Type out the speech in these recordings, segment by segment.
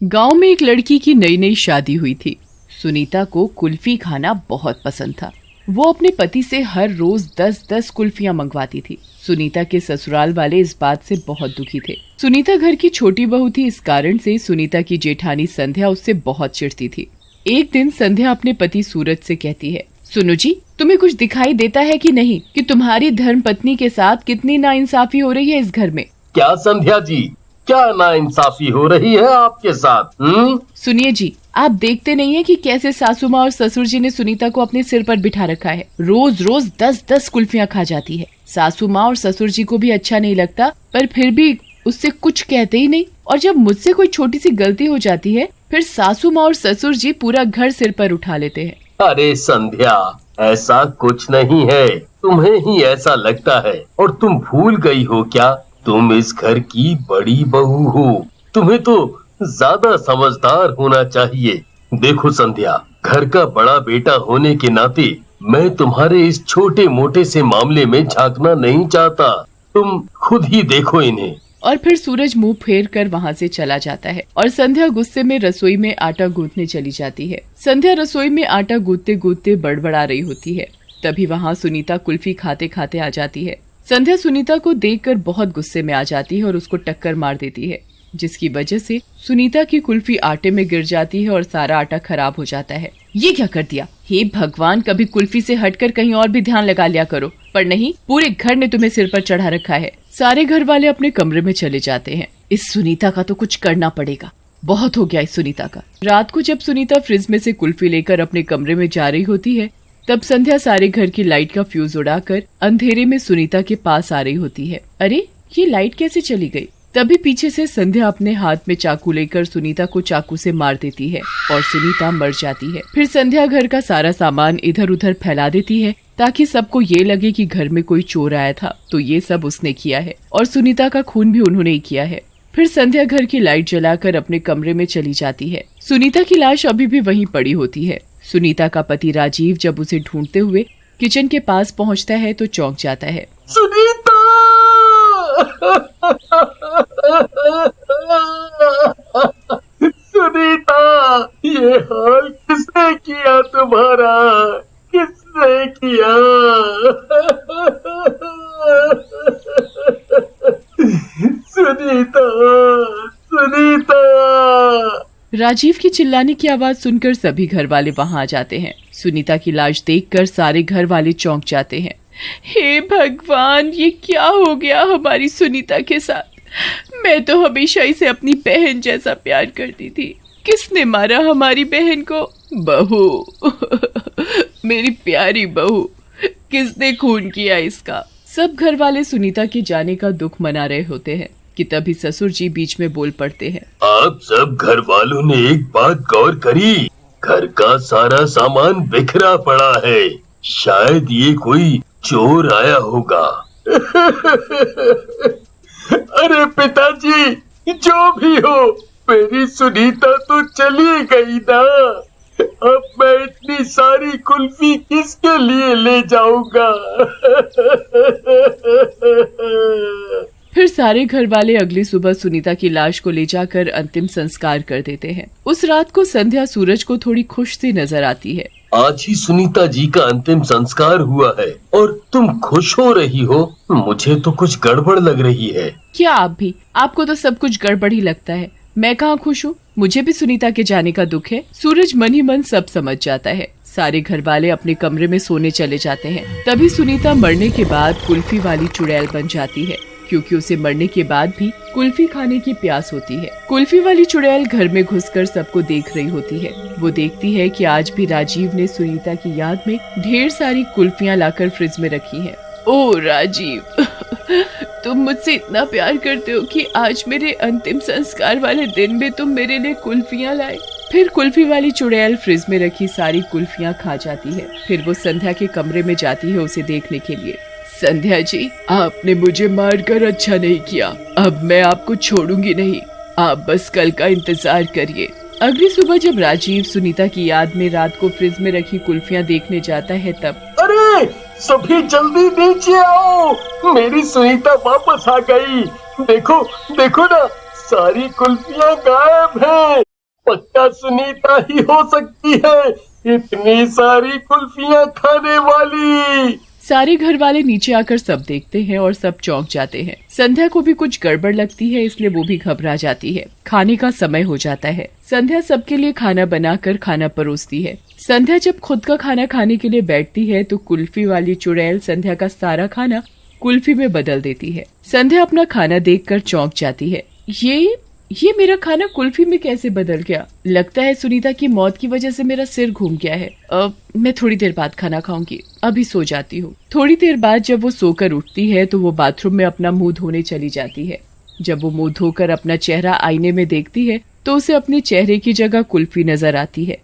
गांव में एक लड़की की नई नई शादी हुई थी। सुनीता को कुल्फी खाना बहुत पसंद था। वो अपने पति से हर रोज 10-10 कुल्फियां मंगवाती थी। सुनीता के ससुराल वाले इस बात से बहुत दुखी थे। सुनीता घर की छोटी बहू थी, इस कारण से सुनीता की जेठानी संध्या उससे बहुत चिढ़ती थी। एक दिन संध्या अपने पति सूरज से कहती है, सुनो जी, तुम्हें कुछ दिखाई देता है कि नहीं कि तुम्हारी धर्मपत्नी के साथ कितनी नाइंसाफी हो रही है इस घर में। क्या संध्या जी, क्या नाइंसाफी हो रही है आपके साथ? सुनिए जी, आप देखते नहीं है कि कैसे सासू माँ और ससुर जी ने सुनीता को अपने सिर पर बिठा रखा है। रोज रोज 10-10 कुल्फियां खा जाती है। सासू माँ और ससुर जी को भी अच्छा नहीं लगता, पर फिर भी उससे कुछ कहते ही नहीं। और जब मुझसे कोई छोटी सी गलती हो जाती है, फिर सासू माँ और ससुर जी पूरा घर सिर पर उठा लेते हैं। अरे संध्या, ऐसा कुछ नहीं है, तुम्हें ही ऐसा लगता है। और तुम भूल गई हो क्या, तुम इस घर की बड़ी बहू हो। तुम्हें तो ज्यादा समझदार होना चाहिए। देखो संध्या, घर का बड़ा बेटा होने के नाते मैं तुम्हारे इस छोटे मोटे से मामले में झांकना नहीं चाहता। तुम खुद ही देखो इन्हें। और फिर सूरज मुंह फेर कर वहाँ से चला जाता है और संध्या गुस्से में रसोई में आटा गूंथने चली जाती है। संध्या रसोई में आटा गूंथते गूंथते बड़बड़ा रही होती है। तभी वहाँ सुनीता कुल्फी खाते खाते आ जाती है। संध्या सुनीता को देखकर बहुत गुस्से में आ जाती है और उसको टक्कर मार देती है, जिसकी वजह से सुनीता की कुल्फी आटे में गिर जाती है और सारा आटा खराब हो जाता है। ये क्या कर दिया? हे भगवान, कभी कुल्फी से हटकर कहीं और भी ध्यान लगा लिया करो, पर नहीं, पूरे घर ने तुम्हें सिर पर चढ़ा रखा है। सारे घर वाले अपने कमरे में चले जाते हैं। इस सुनीता का तो कुछ करना पड़ेगा, बहुत हो गया इस सुनीता का। रात को जब सुनीता फ्रिज में से कुल्फी लेकर अपने कमरे में जा रही होती है, तब संध्या सारे घर की लाइट का फ्यूज उड़ाकर अंधेरे में सुनीता के पास आ रही होती है। अरे, ये लाइट कैसे चली गई? तभी पीछे से संध्या अपने हाथ में चाकू लेकर सुनीता को चाकू से मार देती है और सुनीता मर जाती है। फिर संध्या घर का सारा सामान इधर उधर फैला देती है ताकि सबको ये लगे कि घर में कोई चोर आया था, तो ये सब उसने किया है और सुनीता का खून भी उन्होंने ही किया है। फिर संध्या घर की लाइट जलाकर अपने कमरे में चली जाती है। सुनीता की लाश अभी भी वहीं पड़ी होती है। सुनीता का पति राजीव जब उसे ढूंढते हुए किचन के पास पहुंचता है तो चौंक जाता है। सुनीता! सुनीता, ये हाल किसने किया तुम्हारा? किसने किया? सुनीता, सुनीता! राजीव की चिल्लाने की आवाज सुनकर सभी घर वाले वहां आ जाते हैं। सुनीता की लाश देखकर सारे घर वाले चौंक जाते हैं। हे भगवान, ये क्या हो गया हमारी सुनीता के साथ? मैं तो हमेशा इसे अपनी बहन जैसा प्यार करती थी। किसने मारा हमारी बहन को? बहू, मेरी प्यारी बहू, किसने खून किया इसका? सब घर वाले सुनीता के जाने का दुख मना रहे होते हैं कि तभी ससुर जी बीच में बोल पड़ते हैं। आप सब घर वालों ने एक बात गौर करी? घर का सारा सामान बिखरा पड़ा है। शायद ये कोई चोर आया होगा। अरे पिताजी, जो भी हो, मेरी सुनीता तो चली गई ना। अब मैं इतनी सारी कुल्फी किसके लिए ले जाऊंगा? फिर सारे घर वाले अगली सुबह सुनीता की लाश को ले जाकर अंतिम संस्कार कर देते हैं। उस रात को संध्या सूरज को थोड़ी खुश सी नजर आती है। आज ही सुनीता जी का अंतिम संस्कार हुआ है और तुम खुश हो रही हो? मुझे तो कुछ गड़बड़ लग रही है। क्या आप भी? आपको तो सब कुछ गड़बड़ ही लगता है। मैं कहाँ खुश हूँ? मुझे भी सुनीता के जाने का दुख है। सूरज मन ही मन सब समझ जाता है। सारे घर वाले अपने कमरे में सोने चले जाते हैं। तभी सुनीता मरने के बाद कुल्फी वाली चुड़ैल बन जाती है, क्योंकि उसे मरने के बाद भी कुल्फी खाने की प्यास होती है। कुल्फी वाली चुड़ैल घर में घुसकर सबको देख रही होती है। वो देखती है कि आज भी राजीव ने सुनीता की याद में ढेर सारी कुल्फियां लाकर फ्रिज में रखी हैं। ओ राजीव, तुम मुझसे इतना प्यार करते हो कि आज मेरे अंतिम संस्कार वाले दिन में तुम मेरे लिए कुल्फियां लाए। फिर कुल्फी वाली चुड़ैल फ्रिज में रखी सारी कुल्फियां खा जाती है। फिर वो संध्या के कमरे में जाती है उसे देखने के लिए। संध्या जी, आपने मुझे मारकर अच्छा नहीं किया। अब मैं आपको छोड़ूंगी नहीं। आप बस कल का इंतजार करिए। अगली सुबह जब राजीव सुनीता की याद में रात को फ्रिज में रखी कुल्फियां देखने जाता है, तब अरे सभी जल्दी नीचे आओ, मेरी सुनीता वापस आ गई। देखो देखो ना, सारी कुल्फियां गायब हैं। पक्का सुनीता ही हो सकती है, इतनी सारी कुल्फियां खाने वाली। सारे घर वाले नीचे आकर सब देखते हैं और सब चौंक जाते हैं। संध्या को भी कुछ गड़बड़ लगती है, इसलिए वो भी घबरा जाती है। खाने का समय हो जाता है। संध्या सबके लिए खाना बनाकर खाना परोसती है। संध्या जब खुद का खाना खाने के लिए बैठती है तो कुल्फी वाली चुड़ैल संध्या का सारा खाना कुल्फी में बदल देती है। संध्या अपना खाना देखकर चौंक जाती है। ये मेरा खाना कुल्फी में कैसे बदल गया? लगता है सुनीता की मौत की वजह से मेरा सिर घूम गया है। मैं थोड़ी देर बाद खाना खाऊंगी, अभी सो जाती हूँ। थोड़ी देर बाद जब वो सोकर उठती है तो वो बाथरूम में अपना मुंह धोने चली जाती है। जब वो मुंह धोकर अपना चेहरा आईने में देखती है तो उसे अपने चेहरे की जगह कुल्फी नजर आती है।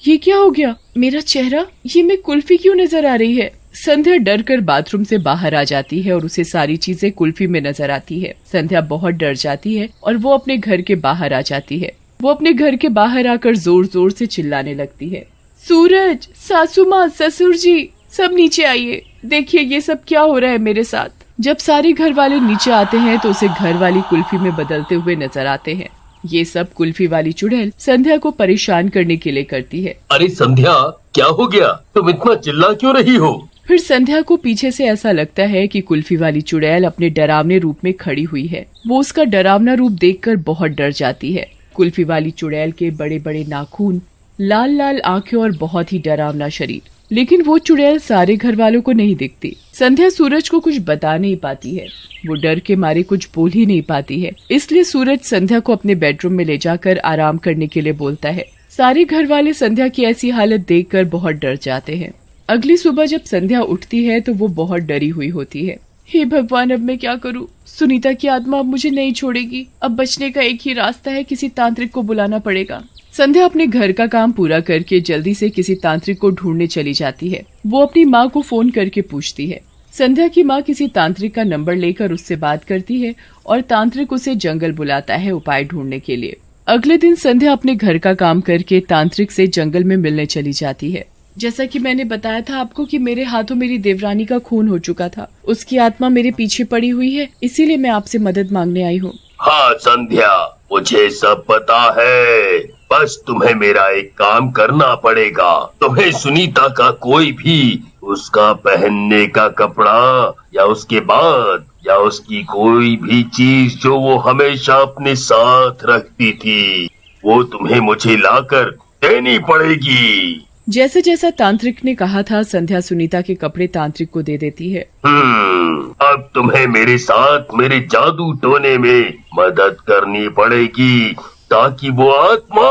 ये क्या हो गया? मेरा चेहरा, ये मैं कुल्फी क्यों नजर आ रही है? संध्या डर कर बाथरूम से बाहर आ जाती है और उसे सारी चीजें कुल्फी में नजर आती है। संध्या बहुत डर जाती है और वो अपने घर के बाहर आ जाती है। वो अपने घर के बाहर आकर जोर जोर से चिल्लाने लगती है, सूरज, सासू माँ, ससुर जी, सब नीचे आइए, देखिए ये सब क्या हो रहा है मेरे साथ। जब सारे घर वाले नीचे आते हैं तो उसे घर वाली कुल्फी में बदलते हुए नजर आते हैं। ये सब कुल्फी वाली चुड़ैल संध्या को परेशान करने के लिए करती है। अरे संध्या, क्या हो गया? तुम इतना चिल्ला क्यों रही हो? फिर संध्या को पीछे से ऐसा लगता है कि कुल्फी वाली चुड़ैल अपने डरावने रूप में खड़ी हुई है। वो उसका डरावना रूप देखकर बहुत डर जाती है। कुल्फी वाली चुड़ैल के बड़े बड़े नाखून, लाल लाल आंखें और बहुत ही डरावना शरीर। लेकिन वो चुड़ैल सारे घर वालों को नहीं दिखती। संध्या सूरज को कुछ बता नहीं पाती है। वो डर के मारे कुछ बोल ही नहीं पाती है। इसलिए सूरज संध्या को अपने बेडरूम में ले जाकर आराम करने के लिए बोलता है। सारे घर वाले संध्या की ऐसी हालत देखकर बहुत डर जाते हैं। अगली सुबह जब संध्या उठती है तो वो बहुत डरी हुई होती है। हे भगवान, अब मैं क्या करूं? सुनीता की आत्मा अब मुझे नहीं छोड़ेगी। अब बचने का एक ही रास्ता है, किसी तांत्रिक को बुलाना पड़ेगा। संध्या अपने घर का काम पूरा करके जल्दी से किसी तांत्रिक को ढूंढने चली जाती है। वो अपनी माँ को फोन करके पूछती है। संध्या की माँ किसी तांत्रिक का नंबर लेकर उससे बात करती है और तांत्रिक उसे जंगल बुलाता है उपाय ढूंढने के लिए। अगले दिन संध्या अपने घर का काम करके तांत्रिक से जंगल में मिलने चली जाती है। जैसा कि मैंने बताया था आपको कि मेरे हाथों मेरी देवरानी का खून हो चुका था, उसकी आत्मा मेरे पीछे पड़ी हुई है, इसीलिए मैं आपसे मदद मांगने आई हूँ। हाँ संध्या, मुझे सब पता है, बस तुम्हें मेरा एक काम करना पड़ेगा। तुम्हें सुनीता का कोई भी उसका पहनने का कपड़ा या उसके बाद या उसकी कोई भी चीज जो वो हमेशा अपने साथ रखती थी, वो तुम्हें मुझे लाकर देनी पड़ेगी। जैसे जैसा तांत्रिक ने कहा था, संध्या सुनीता के कपड़े तांत्रिक को दे देती है। अब तुम्हें मेरे साथ मेरे जादू टोने में मदद करनी पड़ेगी ताकि वो आत्मा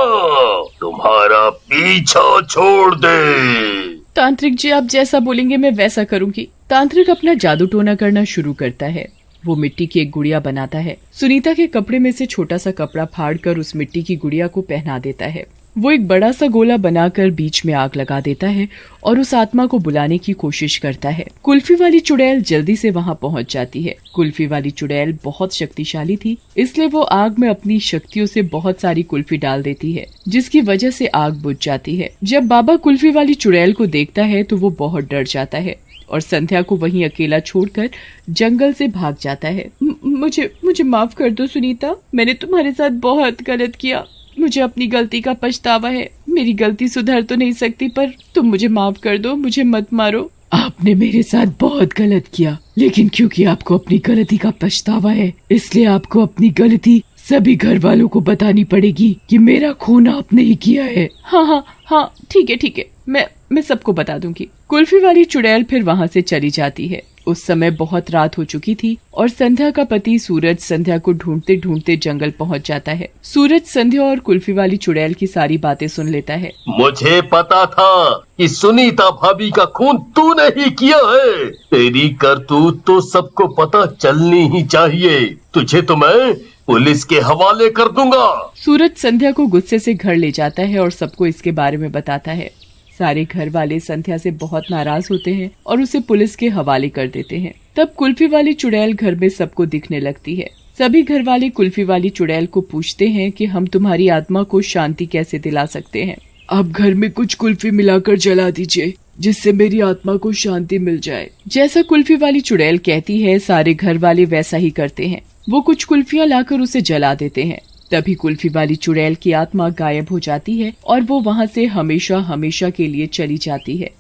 तुम्हारा पीछा छोड़ दे। तांत्रिक जी, आप जैसा बोलेंगे मैं वैसा करूंगी। तांत्रिक अपना जादू टोना करना शुरू करता है। वो मिट्टी की एक गुड़िया बनाता है। सुनीता के कपड़े में से छोटा सा कपड़ा फाड़कर उस मिट्टी की गुड़िया को पहना देता है। वो एक बड़ा सा गोला बनाकर बीच में आग लगा देता है और उस आत्मा को बुलाने की कोशिश करता है। कुल्फी वाली चुड़ैल जल्दी से वहाँ पहुँच जाती है। कुल्फी वाली चुड़ैल बहुत शक्तिशाली थी, इसलिए वो आग में अपनी शक्तियों से बहुत सारी कुल्फी डाल देती है, जिसकी वजह से आग बुझ जाती है। जब बाबा कुल्फी वाली चुड़ैल को देखता है तो वो बहुत डर जाता है और संध्या को वहीं अकेला छोड़कर जंगल से भाग जाता है। मुझे माफ कर दो सुनीता, मैंने तुम्हारे साथ बहुत गलत किया। मुझे अपनी गलती का पछतावा है। मेरी गलती सुधर तो नहीं सकती, पर तुम मुझे माफ कर दो, मुझे मत मारो। आपने मेरे साथ बहुत गलत किया, लेकिन क्योंकि आपको अपनी गलती का पछतावा है, इसलिए आपको अपनी गलती सभी घर वालों को बतानी पड़ेगी कि मेरा खून आपने ही किया है। हाँ, ठीक है, मैं सबको बता दूंगी। कुल्फी वाली चुड़ैल फिर वहाँ से चली जाती है। उस समय बहुत रात हो चुकी थी और संध्या का पति सूरज संध्या को ढूंढते ढूंढते जंगल पहुँच जाता है। सूरज संध्या और कुल्फी वाली चुड़ैल की सारी बातें सुन लेता है। मुझे पता था कि सुनीता भाभी का खून तूने ही किया है। तेरी करतूत तो सबको पता चलनी ही चाहिए। तुझे तो मैं पुलिस के हवाले कर दूंगा। सूरज संध्या को गुस्से से घर ले जाता है और सबको इसके बारे में बताता है। सारे घर वाले संध्या से बहुत नाराज होते हैं और उसे पुलिस के हवाले कर देते हैं। तब कुल्फी वाली चुड़ैल घर में सबको दिखने लगती है। सभी घर वाले कुल्फी वाली चुड़ैल को पूछते हैं कि हम तुम्हारी आत्मा को शांति कैसे दिला सकते हैं। आप घर में कुछ कुल्फी मिलाकर जला दीजिए, जिससे मेरी आत्मा को शांति मिल जाए। जैसा कुल्फी वाली चुड़ैल कहती है, सारे घर वाले वैसा ही करते हैं। वो कुछ कुल्फियाँ लाकर उसे जला देते हैं। तभी कुल्फी वाली चुड़ैल की आत्मा गायब हो जाती है और वो वहाँ से हमेशा हमेशा के लिए चली जाती है।